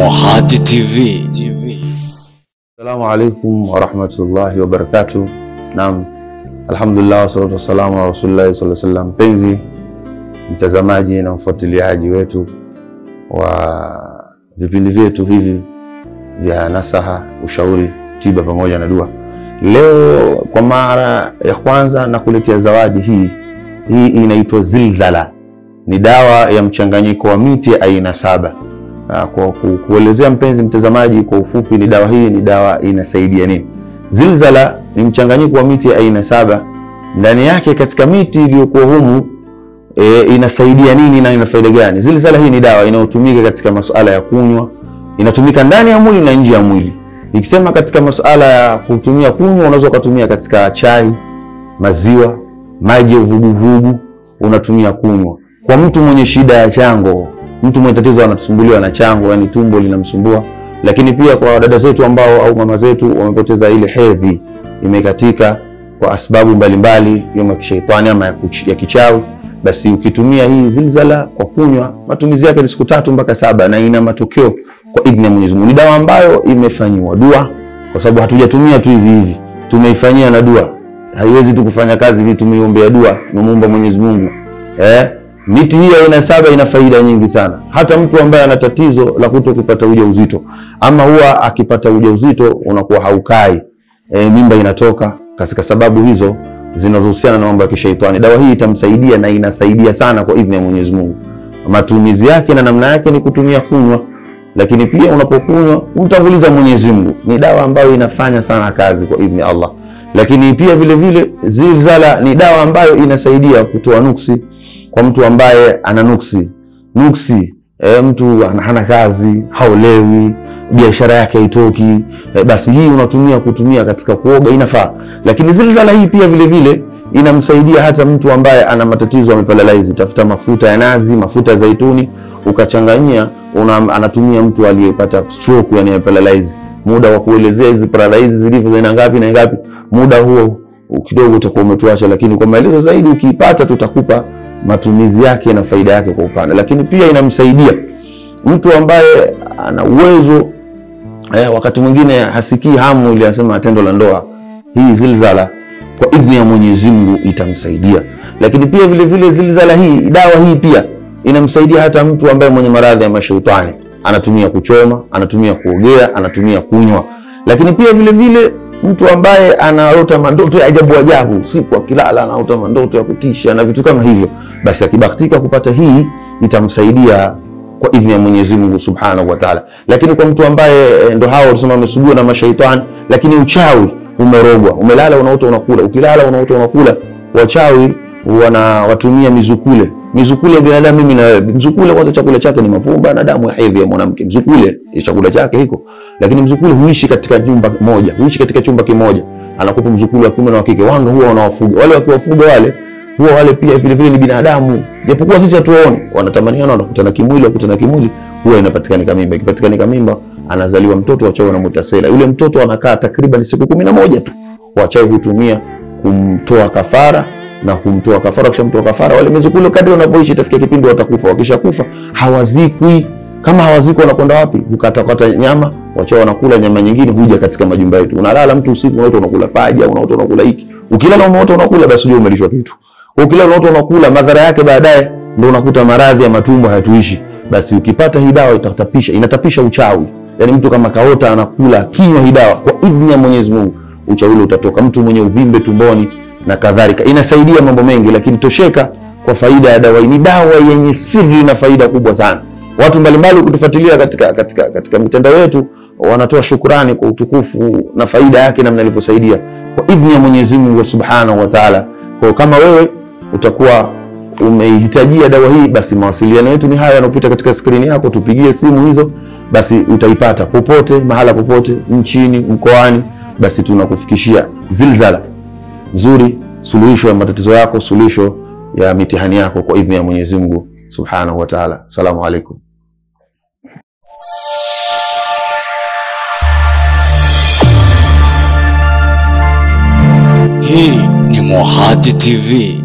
Mohati TV. Assalamu alaikum wa rahmatullahi wa barakatuh. Naam, alhamdulillah wassalatu wassalamu ala rasulillahi sallallahu alaihi wasallam. Penzi mtazamaji na mfuatiliaji wetu wa vipindi vyetu hivi vya nasaha, ushauri, tiba pamoja na dua, leo kwa mara ya kwanza nakuletea zawadi hii. Hii inaitwa Zilzala. Ni dawa ya mchanganyiko wa miti aina 7. Kwa kuelezea mpenzi mtazamaji kwa ufupi, ni dawa hii ni dawa inasaidia nini? Zilzala ni mchanganyiko wa miti aina 7. Ndani yake katika miti iliyokuwa humu inasaidia nini na ina faida gani? Zilzala hii ni dawa inayotumika katika masuala ya kunywa, inatumika ndani ya mwili na nje ya mwili. Nikisema katika masuala ya kutumia kunywa, unaweza kutumia katika chai, maziwa, maji ya vuguvugu, unatumia kunywa. Kwa mtu mwenye shida ya chango, mtu mwenye tatizo anasumbuliwa na chango, yani tumbo linamsumbua, lakini pia kwa dada zetu ambao au mama zetu wamepoteza ile hedhi, imekatika kwa sababu mbalimbali ya kishaitani ama ya kichawi, basi ukitumia hii Zilzala kwa kunywa, matumizi yake ni siku 3 mpaka 7 na ina matokeo kwa idhini ya Mwenyezi Mungu. Ni dawa ambayo imefanywa dua, kwa sababu hatujatumia tu hivi hivi, tumeifanyia na dua. Haiwezi tu kufanya kazi hivi tumeiombea dua, tumemuomba Mwenyezi Mungu. Miti hii aina 7 ina faida nyingi sana. Hata mtu ambaye ana tatizo la kutokupata ujauzito, ama huwa akipata ujauzito unakuwa haukai, mimba inatoka, katika sababu hizo zinazohusiana na mambo ya kishaitani, dawa hii itamsaidia na inasaidia sana kwa idhini ya Mwenyezi Mungu. Matumizi yake na namna yake ni kutumia kunywa, lakini pia unapokunywa umtanguliza Mwenyezi Mungu. Ni dawa ambayo inafanya sana kazi kwa idhini ya Allah. Lakini pia vile vile Zilzala ni dawa ambayo inasaidia kutoa nuksi kwa mtu ambaye ana nuksi, mtu hana kazi, haolewi, biashara yake haitoki, basi hii kutumia katika kuoga inafaa. Lakini Zilzala hii pia vile vile inamsaidia hata mtu ambaye ana matatizo ya paralyze. Tafuta mafuta ya nazi, mafuta ya zaituni, ukachanganyia, anatumia mtu aliyepata stroke, yani paralyze. Muda wa kuelezea hizi paralyze zilivyo zina ngapi na ngapi, muda huo kidogo utakuwa umetuacha, lakini kwa maelezo zaidi ukiipata tutakupa matumizi yake na faida yake kwa upana. Lakini pia inamsaidia mtu ambaye ana uwezo wakati mwingine hasikii hamu ile anasema tendo la ndoa, hii Zilzala kwa idhini ya Mwenyezi Mungu itamsaidia. Lakini pia vile vile Zilzala hii, dawa hii pia inamsaidia hata mtu ambaye mwenye maradhi ya mashaitani, anatumia kuchoma, anatumia kuogea, anatumia kunywa. Lakini pia vile vile mtu ambaye anaota mandoto ya ajabu, siku akilala anaota mandoto ya kutisha na vitu kama hivyo, basi akibahatika kupata hii itamsaidia kwa idhini ya Mwenyezi Mungu Subhanahu wa Ta'ala. Lakini kwa mtu ambaye ndo hao tunasema amesugua na mashaitani, lakini uchawi umerogwa, umelala unaota unakula, ukilala unaota unakula, wachawi watumia mizukule binadamu, mimi na wewe. Mzukule kwanza chakula chake ni mapumba na damu ya hedhi ya mwanamke. Mzukule chakula chake hiko, lakini mzukule huishi katika nyumba moja, huishi katika chumba kimoja. Anakupa mzukule wa kiume na wa kike. Wanga huwa wanawafuga wale, wakiwafuga wale pia vile vile ni binadamu, japokuwa sisi hatuwaoni, wanatamaniana, wanakutana kimwili, huwa inapatikana mimba. Ikipatikana mimba, anazaliwa mtoto, wachawi wanamuita Sela. Yule mtoto anakaa takriban siku 11 tu. Wachawi hutumia kumtoa kafara na kumtoa kafara. Kisha mtoa kafara, wale mizukule kadri wanapoishi tafikia kipindi watakufa. Wakishakufa hawazikwi. Kama hawazikwi wanakwenda wapi? Ukata nyama, wachawi wanakula nyama nyingine, huja katika majumba yetu. Unalala mtu usiku unaota unakula paja, unaota unakula hiki. Ukilala umeota unakula, basi unajua umelishwa kitu. Ukilala unaota unakula, madhara yake baadaye ndio unakuta maradhi ya matumbo hayatuishi. Basi ukipata hii dawa inatapisha uchawi. Yani mtu kama kaota anakula, kinywa hii dawa kwa idhini ya Mwenyezi Mungu, uchawi ule utatoka. Mtu mwenye uvimbe tumboni na kadhalika, inasaidia mambo mengi. Lakini tosheka kwa faida ya dawa hii, ni dawa yenye siri na faida kubwa sana. Watu mbalimbali kutufuatilia katika mitandao yetu wanatoa shukrani kwa utukufu na faida yake namna ilivyosaidia kwa idhini ya Mwenyezi Mungu Subhanahu wa Ta'ala. Kwa kama wewe utakuwa umehitajia dawa hii, basi mawasiliano yetu ni haya yanopita katika skrini yako, tupigie simu hizo, basi utaipata popote, mahala popote, nchini, mkoani, basi tunakufikishia Zilzala nzuri, suluhisho ya matatizo yako, suluhisho ya mitihani yako kwa idhini ya Mwenyezi Mungu Subhanahu wa Ta'ala. Assalamu alaikum. Hii ni Mohati TV.